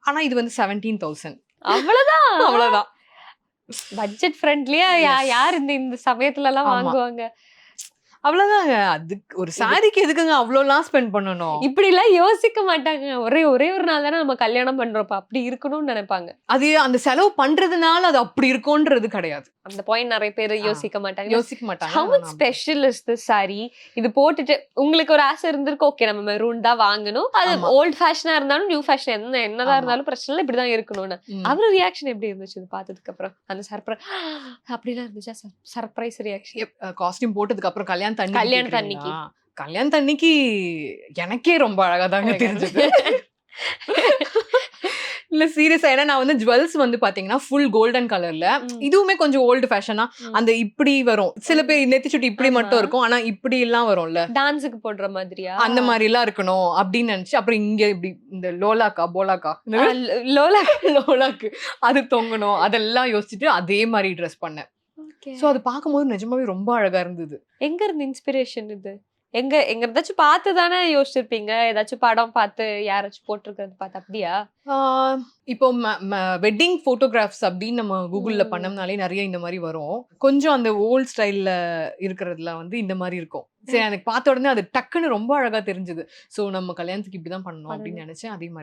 ஆனா இது வந்து 17,000. அவ்வளவுதான். அவ்வளவுதான். பட்ஜெட் ஃப்ரெண்ட்லியா யார் இந்த சமயத்துல எல்லாம் வாங்குவாங்க? அவ்வளவுதாங்க. அதுக்கு ஒரு சாரிக்கு எதுக்குங்க அவ்வளோலாம் ஸ்பெண்ட் பண்ணணும்? இப்படி எல்லாம் யோசிக்க மாட்டாங்க. ஒரே ஒரு நாள் தானே நம்ம கல்யாணம் பண்றோம், அப்படி இருக்கணும்னு நினைப்பாங்க. அது அந்த செலவு பண்றதுனால அது அப்படி இருக்கும்ன்றது கிடையாது. அந்த பாயிண்ட் நிறைய பேர் யோசிக்க மாட்டாங்க. How much ஆனா special is this saree? இது போட்டுட்டு உங்களுக்கு ஒரு ஆசை இருந்திருக்கு, ஓகே நம்ம மெரூன் தான் வாங்கணும், அது ஆமா. ஓல்ட் ஃபேஷனா இருந்தாலும் நியூ ஃபேஷன் என்னதான் இருந்தாலும் பிரச்சனை இல்லை, இப்படிதான் இருக்கணும்னு. அவரு ரியாக்ஷன் எப்படி இருந்துச்சு இது பார்த்ததுக்கு அப்புறம்? அந்த சர்ப்ரைஸ் அப்படிலாம் இருந்துச்சா? சர்ப்ரைஸ் ரியாக்ஷன் காஸ்டியூம் போட்டதுக்கு அப்புறம் கல்யாணத்தன்னைக்கு கல்யாணத்தன்னைக்கு கல்யாணத்தன்னைக்கு எனக்கே ரொம்ப அழகா தாங்க தெரிஞ்சது. இல்ல சீரியஸா, ஏன்னா நான் வந்து ஜுவல்ஸ் வந்து பாத்தீங்கன்னா ஃபுல் கோல்டன் கலர்ல, இதுவுமே கொஞ்சம் ஓல்டு ஃபேஷனா அந்த இப்படி வரும். சில பேர் நெத்தி சுட்டி இப்படி மட்டும் இருக்கும், ஆனா இப்படி எல்லாம் வரும்ல, டான்ஸுக்கு போடுற மாதிரியா, அந்த மாதிரி எல்லாம் இருக்கணும் அப்படின்னு நினைச்சு அப்புறம் இங்க இப்படி இந்த போலாக்கா லோலாக்கு அது தொங்கணும், அதெல்லாம் யோசிச்சுட்டு அதே மாதிரி ட்ரெஸ் பண்ணேன். சோ அது பார்க்கும்போது நிஜமாவே ரொம்ப அழகா இருந்தது. எங்க இருந்து இன்ஸ்பிரேஷன் இது? எங்க ஏதாச்சும் பார்த்து தானே யோசிச்சிருப்பீங்க? ஏதாச்சும் படம் பார்த்து யாராச்சும் போட்டிருக்கிறது பார்த்து அப்படியா? இப்போ வெட்டிங் போட்டோகிராஃப்ஸ் அப்படின்னு நம்ம கூகுள்ல பண்ணோம்னாலே நிறைய இந்த மாதிரி வரும். கொஞ்சம் அந்த ஓல்ட் ஸ்டைல்ல இருக்கிறதுல வந்து இந்த மாதிரி இருக்கும். சரி, எனக்கு பார்த்த உடனே அது டக்குன்னு ரொம்ப அழகா தெரிஞ்சது. சோ நம்ம கல்யாணத்துக்கு இப்படிதான் பண்ணணும் அப்படின்னு நினைச்சேன். அதே மாதிரி